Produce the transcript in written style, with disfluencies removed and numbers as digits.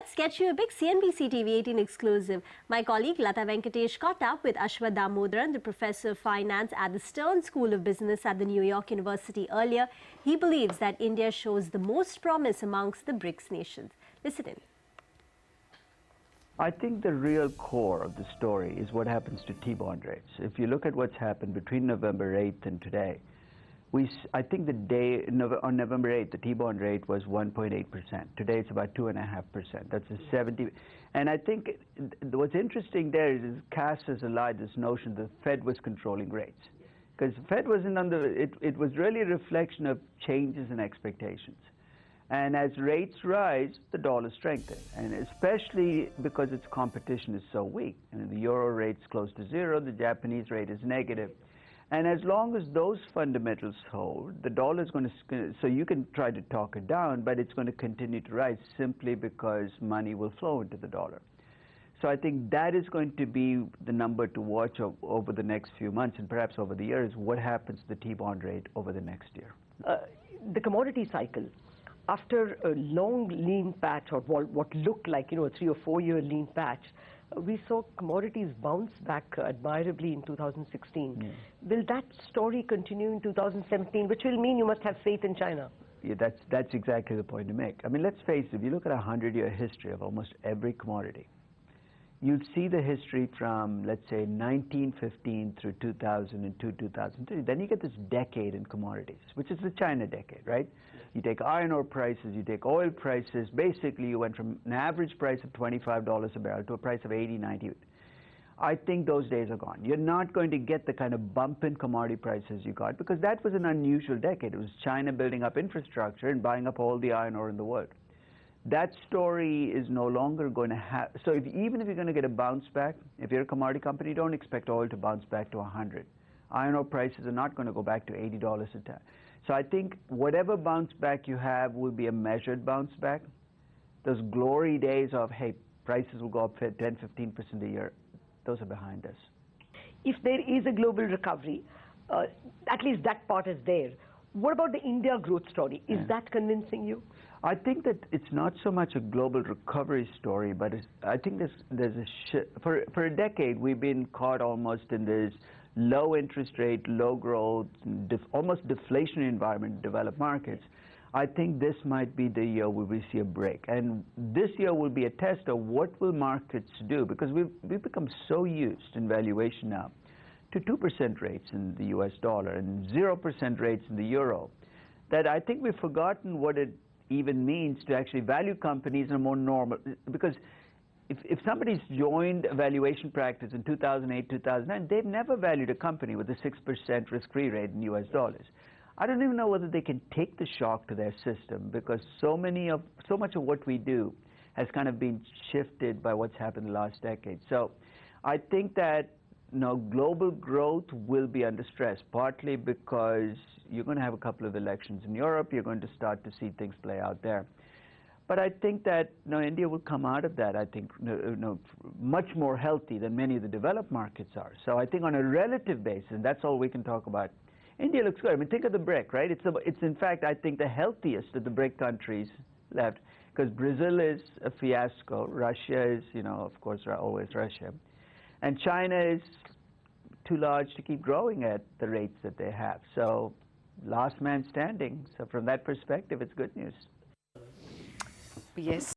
Let's get you a big CNBC TV18 exclusive. My colleague Lata Venkatesh caught up with Aswath Damodaran, the professor of finance at the Stern School of Business at the New York University earlier. He believes that India shows the most promise amongst the BRICS nations. Listen in. I think the real core of the story is what happens to T-bond rates. If you look at what's happened between November 8th and today, I think on November 8th, the T-bond rate was 1.8%. Today it's about 2.5%. That's a 70. And I think what's interesting there is it casts as a lie this notion the Fed was controlling rates. Because the Fed wasn't it was really a reflection of changes in expectations. And as rates rise, the dollar strengthens, and especially because its competition is so weak. And the euro rate's close to zero, the Japanese rate is negative. And as long as those fundamentals hold, the dollar is going to, so you can try to talk it down, but it's going to continue to rise simply because money will flow into the dollar. So I think that is going to be the number to watch over the next few months and perhaps over the years, what happens to the T-bond rate over the next year. The commodity cycle, after a long lean patch, or what looked like, a 3 or 4 year lean patch, we saw commodities bounce back admirably in 2016. Will that story continue in 2017, which will mean you must have faith in China? Yeah, that's exactly the point to make. I mean, let's face it, if you look at a 100-year history of almost every commodity, you'll see the history from, let's say, 1915 through 2002, 2003. Then you get this decade in commodities, which is the China decade, right? You take iron ore prices, you take oil prices. Basically, you went from an average price of $25 a barrel to a price of 80, 90. I think those days are gone. You're not going to get the kind of bump in commodity prices you got because that was an unusual decade. It was China building up infrastructure and buying up all the iron ore in the world. That story is no longer going to have, so even if you're going to get a bounce back, if you're a commodity company, don't expect oil to bounce back to 100. Iron ore prices are not going to go back to $80 a ton. So I think whatever bounce back you have will be a measured bounce back. Those glory days of, hey, prices will go up 10, 15% a year, those are behind us. If there is a global recovery, at least that part is there. What about the India growth story? Is that convincing you? I think that it's not so much a global recovery story, but I think there's a shift. For a decade, we've been caught almost in this low interest rate, low growth, almost deflationary environment in developed markets. I think this might be the year where we see a break. And this year will be a test of what will markets do, because we've become so used in valuation now to 2% rates in the US dollar and 0% rates in the euro, that I think we've forgotten what it even means to actually value companies in a more normal, because if somebody's joined a valuation practice in 2008, 2009, they've never valued a company with a 6% risk-free rate in US dollars. I don't even know whether they can take the shock to their system, because so much of what we do has kind of been shifted by what's happened in the last decade. So I think that global growth will be under stress, partly because you're going to have a couple of elections in Europe. You're going to start to see things play out there. But I think that India will come out of that, I think, much more healthy than many of the developed markets are. So I think on a relative basis, and that's all we can talk about, India looks good. I mean, think of the BRIC, right? It's in fact, I think, the healthiest of the BRIC countries left, because Brazil is a fiasco. Russia is, of course, always Russia. And China is too large to keep growing at the rates that they have. So last man standing. So from that perspective, it's good news. Yes.